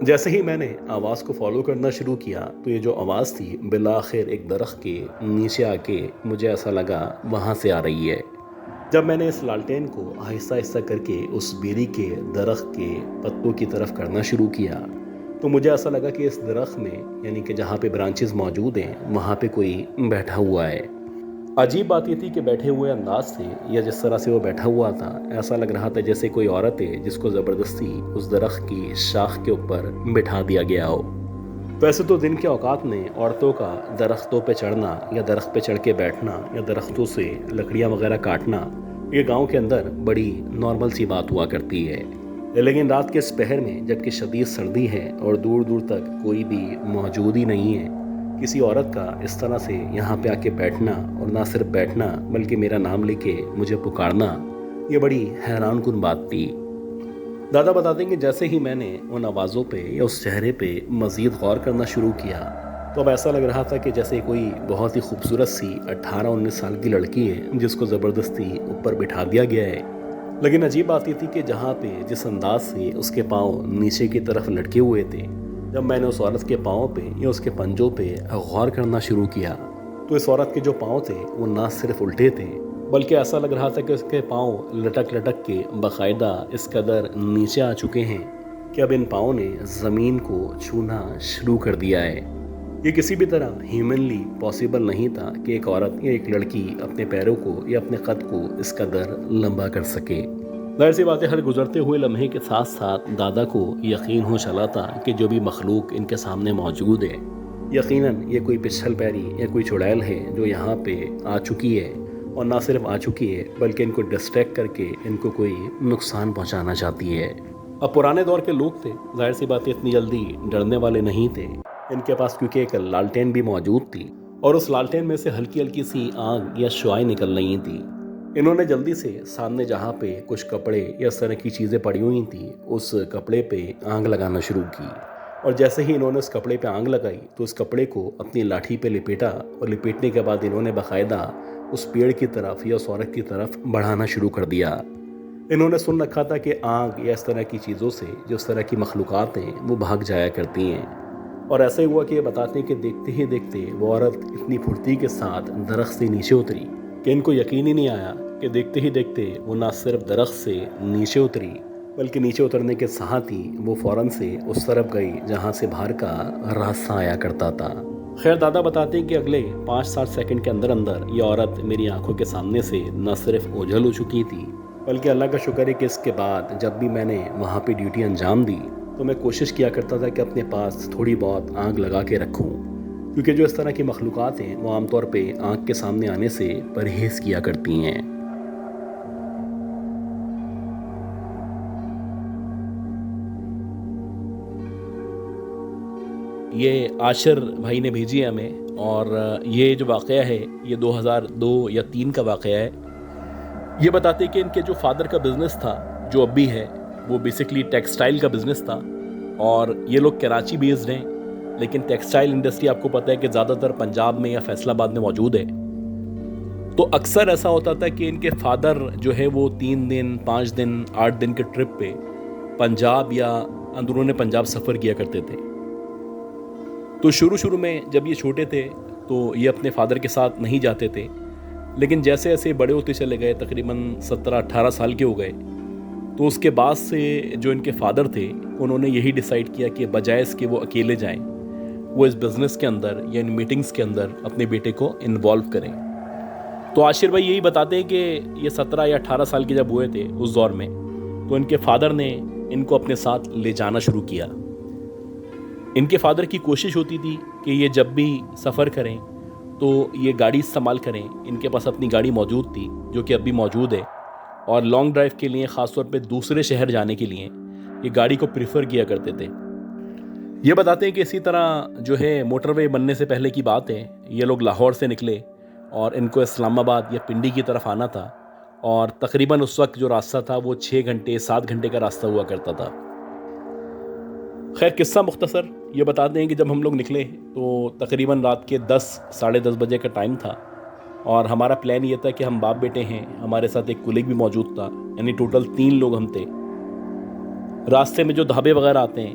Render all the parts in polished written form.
جیسے ہی میں نے آواز کو فالو کرنا شروع کیا تو یہ جو آواز تھی بالآخر ایک درخت کے نیچے آ کے مجھے ایسا لگا وہاں سے آ رہی ہے۔ جب میں نے اس لالٹین کو آہستہ آہستہ کر کے اس بیری کے درخت کے پتوں کی طرف کرنا شروع کیا تو مجھے ایسا لگا کہ اس درخت میں یعنی کہ جہاں پہ برانچز موجود ہیں وہاں پہ کوئی بیٹھا ہوا ہے۔ عجیب بات یہ تھی کہ بیٹھے ہوئے انداز سے یا جس طرح سے وہ بیٹھا ہوا تھا ایسا لگ رہا تھا جیسے کوئی عورت ہے جس کو زبردستی اس درخت کی شاخ کے اوپر بٹھا دیا گیا ہو۔ ویسے تو دن کے اوقات میں عورتوں کا درختوں پہ چڑھنا یا درخت پہ چڑھ کے بیٹھنا یا درختوں سے لکڑیاں وغیرہ کاٹنا یہ گاؤں کے اندر بڑی نارمل سی بات ہوا کرتی ہے، لیکن رات کے اس پہر میں جبکہ شدید سردی ہے اور دور دور تک کوئی بھی موجود ہی نہیں ہے، کسی عورت کا اس طرح سے یہاں پہ آ کے بیٹھنا اور نہ صرف بیٹھنا بلکہ میرا نام لے کے مجھے پکارنا یہ بڑی حیران کن بات تھی۔ دادا بتاتے ہیں کہ جیسے ہی میں نے ان آوازوں پہ یا اس چہرے پہ مزید غور کرنا شروع کیا تو اب ایسا لگ رہا تھا کہ جیسے کوئی بہت ہی خوبصورت سی 18-19 سال کی لڑکی ہے جس کو زبردستی اوپر بٹھا دیا گیا ہے۔ لیکن عجیب بات یہ تھی کہ جہاں پہ جس انداز سے اس کے پاؤں نیچے کی طرف لٹکے ہوئے تھے، جب میں نے اس عورت کے پاؤں پہ یا اس کے پنجوں پہ غور کرنا شروع کیا تو اس عورت کے جو پاؤں تھے وہ نہ صرف الٹے تھے بلکہ ایسا لگ رہا تھا کہ اس کے پاؤں لٹک لٹک کے باقاعدہ اس قدر نیچے آ چکے ہیں کہ اب ان پاؤں نے زمین کو چھونا شروع کر دیا ہے۔ یہ کسی بھی طرح ہیومنلی پاسبل نہیں تھا کہ ایک عورت یا ایک لڑکی اپنے پیروں کو یا اپنے قد کو اس قدر لمبا کر سکے۔ ظاہر سی بات ہے ہر گزرتے ہوئے لمحے کے ساتھ ساتھ دادا کو یقین ہو چلا تھا کہ جو بھی مخلوق ان کے سامنے موجود ہے یقیناً یہ کوئی پچھل پیری یا کوئی چڑیل ہے جو یہاں پہ آ چکی ہے، اور نہ صرف آ چکی ہے بلکہ ان کو ڈسٹریکٹ کر کے ان کو کوئی نقصان پہنچانا چاہتی ہے۔ اب پرانے دور کے لوگ تھے، ظاہر سی بات اتنی جلدی ڈرنے والے نہیں تھے، ان کے پاس کیونکہ ایک لالٹین بھی موجود تھی اور اس لالٹین میں سے ہلکی ہلکی سی آگ یا شعاعیں نکل رہی تھیں۔ انہوں نے جلدی سے سامنے جہاں پہ کچھ کپڑے یا اس طرح کی چیزیں پڑی ہوئی تھیں اس کپڑے پہ آگ لگانا شروع کی، اور جیسے ہی انہوں نے اس کپڑے پہ آگ لگائی تو اس کپڑے کو اپنی لاٹھی پہ لپیٹا، اور لپیٹنے کے بعد انہوں نے باقاعدہ اس پیڑ کی طرف یا اس عورت کی طرف بڑھانا شروع کر دیا۔ انہوں نے سن رکھا تھا کہ آگ یا اس طرح کی چیزوں سے جو اس طرح کی مخلوقات ہیں وہ بھاگ جایا کرتی ہیں، اور ایسا ہی ہوا کہ یہ بتاتے ہیں کہ دیکھتے ہی دیکھتے وہ عورت اتنی پھرتی کے ساتھ درخت سے نیچے اتری کہ ان کو یقین ہی نہیں آیا کہ دیکھتے ہی دیکھتے وہ نہ صرف درخت سے نیچے اتری بلکہ نیچے اترنے کے ساتھ ہی وہ فوراً سے اس طرف گئی جہاں سے باہر کا راستہ آیا کرتا تھا۔ خیر دادا بتاتے ہیں کہ اگلے 5-7 سیکنڈ کے اندر اندر یہ عورت میری آنکھوں کے سامنے سے نہ صرف اوجھل ہو چکی تھی بلکہ اللہ کا شکر ہے کہ اس کے بعد جب بھی میں نے وہاں پہ ڈیوٹی انجام دی تو میں کوشش کیا کرتا تھا کہ اپنے پاس تھوڑی بہت آگ لگا کے رکھوں، کیونکہ جو اس طرح کی مخلوقات ہیں وہ عام طور پہ آنکھ کے سامنے آنے سے پرہیز کیا کرتی ہیں۔ یہ عاشر بھائی نے بھیجی ہے ہمیں، اور یہ جو واقعہ ہے یہ 2002 یا 2003 کا واقعہ ہے۔ یہ بتاتے کہ ان کے جو فادر کا بزنس تھا جو اب بھی ہے وہ بیسکلی ٹیکسٹائل کا بزنس تھا، اور یہ لوگ کراچی بیسڈ ہیں، لیکن ٹیکسٹائل انڈسٹری آپ کو پتہ ہے کہ زیادہ تر پنجاب میں یا فیصل آباد میں موجود ہے۔ تو اکثر ایسا ہوتا تھا کہ ان کے فادر جو ہے وہ 3 دن 5 دن 8 دن کے ٹرپ پہ پنجاب یا اندرون پنجاب سفر کیا کرتے تھے۔ تو شروع میں جب یہ چھوٹے تھے تو یہ اپنے فادر کے ساتھ نہیں جاتے تھے، لیکن جیسے ایسے بڑے ہوتے چلے گئے، تقریباً 17-18 سال کے ہو گئے، تو اس کے بعد سے جو ان کے فادر تھے انہوں نے یہی ڈیسائیڈ کیا کہ بجائے اس کے وہ اکیلے جائیں، وہ اس بزنس کے اندر یا ان میٹنگز کے اندر اپنے بیٹے کو انوالو کریں۔ تو عاشر بھائی یہی بتاتے ہیں کہ یہ 17 یا 18 سال کے جب ہوئے تھے اس دور میں، تو ان کے فادر نے ان کو اپنے ساتھ لے جانا شروع کیا۔ ان کے فادر کی کوشش ہوتی تھی کہ یہ جب بھی سفر کریں تو یہ گاڑی استعمال کریں، ان کے پاس اپنی گاڑی موجود تھی جو کہ اب بھی موجود ہے، اور لانگ ڈرائیو کے لیے خاص طور پہ دوسرے شہر جانے کے لیے یہ گاڑی کو پریفر کیا کرتے تھے۔ یہ بتاتے ہیں کہ اسی طرح جو ہے موٹر وے بننے سے پہلے کی بات ہے، یہ لوگ لاہور سے نکلے اور ان کو اسلام آباد یا پنڈی کی طرف آنا تھا، اور تقریباً اس وقت جو راستہ تھا وہ 6 گھنٹے 7 گھنٹے کا راستہ ہوا کرتا تھا۔ خیر قصہ مختصر یہ بتاتے ہیں کہ جب ہم لوگ نکلے تو تقریباً رات کے 10-10:30 بجے کا ٹائم تھا، اور ہمارا پلان یہ تھا کہ ہم باپ بیٹے ہیں، ہمارے ساتھ ایک کولیگ بھی موجود تھا، یعنی ٹوٹل 3 لوگ ہم تھے۔ راستے میں جو ڈھابے وغیرہ آتے ہیں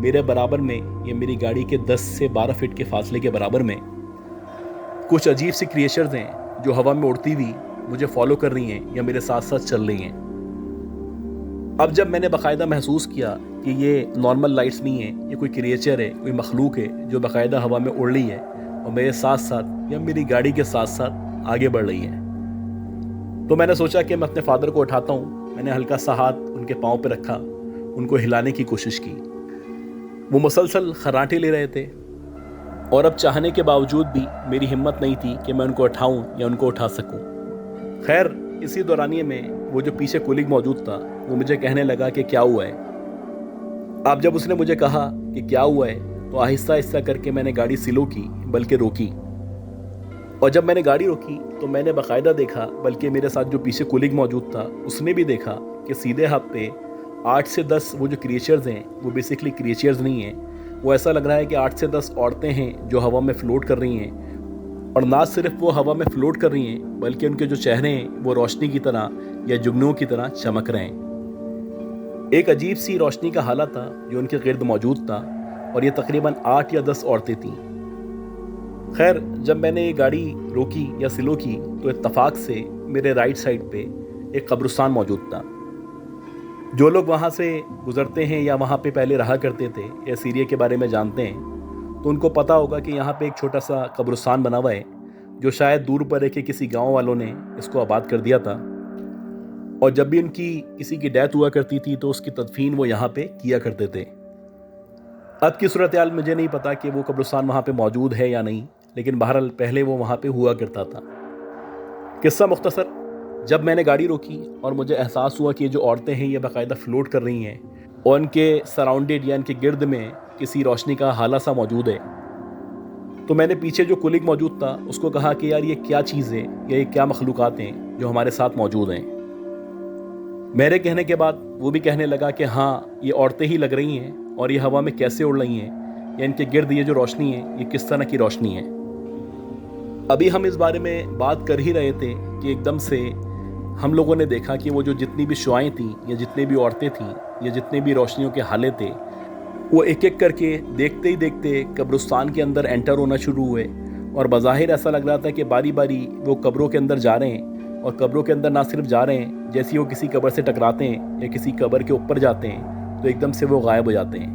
میرے برابر میں یا میری گاڑی کے 10 سے 12 فٹ کے فاصلے کے برابر میں کچھ عجیب سی کریچرز ہیں جو ہوا میں اڑتی ہوئی مجھے فالو کر رہی ہیں یا میرے ساتھ ساتھ چل رہی ہیں۔ اب جب میں نے باقاعدہ محسوس کیا کہ یہ نارمل لائٹس نہیں ہیں، یہ کوئی کریچر ہے، کوئی مخلوق ہے جو باقاعدہ ہوا میں اڑ رہی ہے اور میرے ساتھ ساتھ یا میری گاڑی کے ساتھ ساتھ آگے بڑھ رہی ہے، تو میں نے سوچا کہ میں اپنے فادر کو اٹھاتا ہوں۔ میں نے ہلکا سا ہاتھ ان کے پاؤں پہ رکھا، ان کو ہلانے کی کوشش کی۔ وہ مسلسل خراٹے لے رہے تھے اور اب چاہنے کے باوجود بھی میری ہمت نہیں تھی کہ میں ان کو اٹھاؤں یا ان کو اٹھا سکوں۔ خیر، اسی دورانیے میں وہ جو پیچھے کولگ موجود تھا وہ مجھے کہنے لگا کہ کیا ہوا ہے۔ اب جب اس نے مجھے کہا کہ کیا ہوا ہے تو آہستہ آہستہ کر کے میں نے گاڑی سلو کی، بلکہ روکی، اور جب میں نے گاڑی روکی تو میں نے باقاعدہ دیکھا، بلکہ میرے ساتھ جو پیچھے کولگ موجود تھا اس نے بھی دیکھا کہ سیدھے ہاتھ پہ 8 سے 10 وہ جو کریچرز ہیں وہ بیسکلی کریچرز نہیں ہیں، وہ ایسا لگ رہا ہے کہ 8 سے 10 عورتیں ہیں جو ہوا میں فلوٹ کر رہی ہیں، اور نہ صرف وہ ہوا میں فلوٹ کر رہی ہیں بلکہ ان کے جو چہرے ہیں وہ روشنی کی طرح یا جگنوں کی طرح چمک رہے ہیں۔ ایک عجیب سی روشنی کا حالہ تھا جو ان کے گرد موجود تھا، اور یہ تقریباً 8 یا 10 عورتیں تھیں۔ خیر، جب میں نے یہ گاڑی روکی یا سلو کی تو اتفاق سے میرے رائٹ سائڈ پہ ایک قبرستان موجود تھا۔ جو لوگ وہاں سے گزرتے ہیں یا وہاں پہ پہلے رہا کرتے تھے یا اس ایریے کے بارے میں جانتے ہیں تو ان کو پتہ ہوگا کہ یہاں پہ ایک چھوٹا سا قبرستان بنا ہوا ہے جو شاید دور پر ہے کہ کسی گاؤں والوں نے اس کو آباد کر دیا تھا، اور جب بھی ان کی کسی کی ڈیتھ ہوا کرتی تھی تو اس کی تدفین وہ یہاں پہ کیا کرتے تھے۔ اب کی صورتحال مجھے نہیں پتا کہ وہ قبرستان وہاں پہ موجود ہے یا نہیں، لیکن بہرحال پہلے وہ وہاں پہ ہوا کرتا تھا۔ قصہ مختصر، جب میں نے گاڑی روکی اور مجھے احساس ہوا کہ یہ جو عورتیں ہیں یہ باقاعدہ فلوٹ کر رہی ہیں اور ان کے سراؤنڈڈ یا ان کے گرد میں کسی روشنی کا حالہ سا موجود ہے، تو میں نے پیچھے جو کولگ موجود تھا اس کو کہا کہ یار یہ کیا چیز ہے یا یہ کیا مخلوقات ہیں جو ہمارے ساتھ موجود ہیں۔ میرے کہنے کے بعد وہ بھی کہنے لگا کہ ہاں یہ عورتیں ہی لگ رہی ہیں، اور یہ ہوا میں کیسے اڑ رہی ہیں یا ان کے گرد یہ جو روشنی ہے یہ کس طرح کی روشنی ہے۔ ابھی ہم اس بارے میں بات کر ہی رہے تھے کہ ایک دم سے ہم لوگوں نے دیکھا کہ وہ جو جتنی بھی شعائیں تھیں یا جتنے بھی عورتیں تھیں یا جتنے بھی روشنیوں کے حالے تھے وہ ایک ایک کر کے دیکھتے ہی دیکھتے قبرستان کے اندر انٹر ہونا شروع ہوئے، اور بظاہر ایسا لگ رہا تھا کہ باری باری وہ قبروں کے اندر جا رہے ہیں، اور قبروں کے اندر نہ صرف جا رہے ہیں، جیسے وہ کسی قبر سے ٹکراتے ہیں یا کسی قبر کے اوپر جاتے ہیں تو ایک دم سے وہ غائب ہو جاتے ہیں۔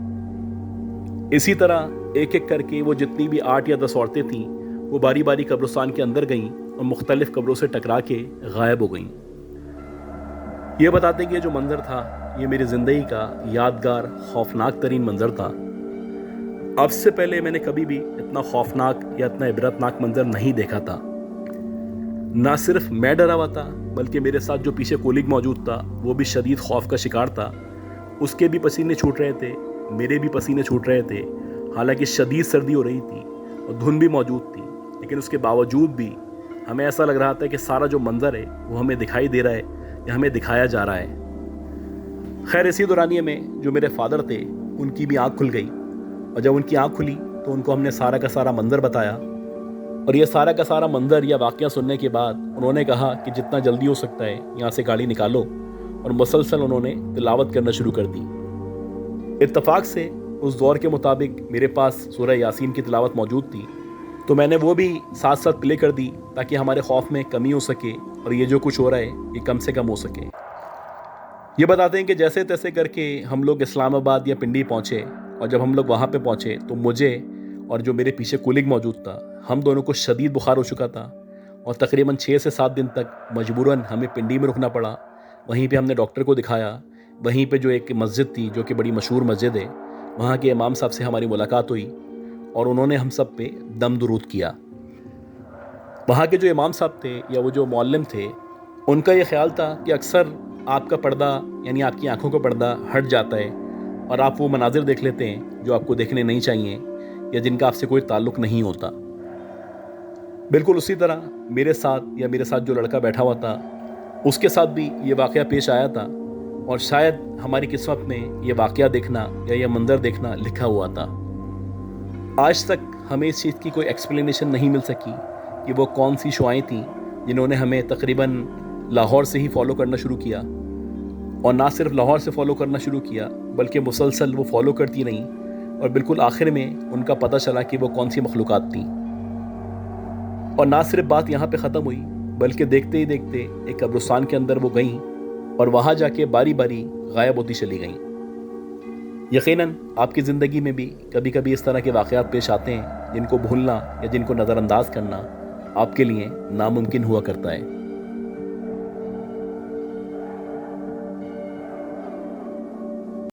اسی طرح ایک ایک کر کے وہ جتنی بھی 8 یا 10 عورتیں تھیں وہ باری باری قبرستان کے اندر گئیں اور مختلف قبروں سے ٹکرا کے غائب ہو گئیں۔ یہ بتاتے ہیں کہ یہ جو منظر تھا یہ میری زندگی کا یادگار خوفناک ترین منظر تھا۔ اب سے پہلے میں نے کبھی بھی اتنا خوفناک یا اتنا عبرتناک منظر نہیں دیکھا تھا۔ نہ صرف میں ڈرا ہوا تھا بلکہ میرے ساتھ جو پیچھے کولگ موجود تھا وہ بھی شدید خوف کا شکار تھا۔ اس کے بھی پسینے چھوٹ رہے تھے، میرے بھی پسینے چھوٹ رہے تھے، حالانکہ شدید سردی ہو رہی تھی اور دھند بھی موجود تھی، لیکن اس کے باوجود بھی ہمیں ایسا لگ رہا تھا کہ سارا جو منظر ہے وہ ہمیں دکھائی دے رہا ہے یا ہمیں دکھایا جا رہا ہے۔ خیر، اسی دورانیے میں جو میرے فادر تھے ان کی بھی آنکھ کھل گئی، اور جب ان کی آنکھ کھلی تو ان کو ہم نے سارا کا سارا منظر بتایا، اور یہ سارا کا سارا منظر یا واقعہ سننے کے بعد انہوں نے کہا کہ جتنا جلدی ہو سکتا ہے یہاں سے گاڑی نکالو، اور مسلسل انہوں نے تلاوت کرنا شروع کر دی۔ اتفاق سے اس دور کے مطابق میرے پاس سورہ یاسین کی تلاوت موجود تھی، تو میں نے وہ بھی ساتھ ساتھ پلے کر دی تاکہ ہمارے خوف میں کمی ہو سکے اور یہ جو کچھ ہو رہا ہے یہ کم سے کم ہو سکے۔ یہ بتاتے ہیں کہ جیسے تیسے کر کے ہم لوگ اسلام آباد یا پنڈی پہنچے، اور جب ہم لوگ وہاں پہ پہنچے تو مجھے اور جو میرے پیچھے کولگ موجود تھا ہم دونوں کو شدید بخار ہو چکا تھا، اور تقریباً 6 سے 7 دن تک مجبوراً ہمیں پنڈی میں رکنا پڑا۔ وہیں پہ ہم نے ڈاکٹر کو دکھایا، وہیں پہ جو ایک مسجد تھی جو کہ بڑی مشہور مسجد ہے وہاں کے امام صاحب سے ہماری ملاقات ہوئی، اور انہوں نے ہم سب پہ دم درود کیا۔ وہاں کے جو امام صاحب تھے یا وہ جو معلم تھے ان کا یہ خیال تھا کہ اکثر آپ کا پردہ یعنی آپ کی آنکھوں کا پردہ ہٹ جاتا ہے اور آپ وہ مناظر دیکھ لیتے ہیں جو آپ کو دیکھنے نہیں چاہیے یا جن کا آپ سے کوئی تعلق نہیں ہوتا۔ بالکل اسی طرح میرے ساتھ جو لڑکا بیٹھا ہوا تھا اس کے ساتھ بھی یہ واقعہ پیش آیا تھا، اور شاید ہماری قسمت میں یہ واقعہ دیکھنا یا یہ منظر دیکھنا لکھا ہوا تھا۔ آج تک ہمیں اس چیز کی کوئی ایکسپلینیشن نہیں مل سکی کہ وہ کون سی شعائیں تھیں جنہوں نے ہمیں تقریباً لاہور سے ہی فالو کرنا شروع کیا، اور نہ صرف لاہور سے فالو کرنا شروع کیا بلکہ مسلسل وہ فالو کرتی رہیں اور بالکل آخر میں ان کا پتہ چلا کہ وہ کون سی مخلوقات تھیں۔ اور نہ صرف بات یہاں پہ ختم ہوئی، بلکہ دیکھتے ہی دیکھتے ایک قبرستان کے اندر وہ گئیں اور وہاں جا کے باری باری غائب ہوتی چلی گئیں۔ یقیناً آپ کی زندگی میں بھی کبھی کبھی اس طرح کے واقعات پیش آتے ہیں جن کو بھولنا یا جن کو نظر انداز کرنا آپ کے لیے ناممکن ہوا کرتا ہے۔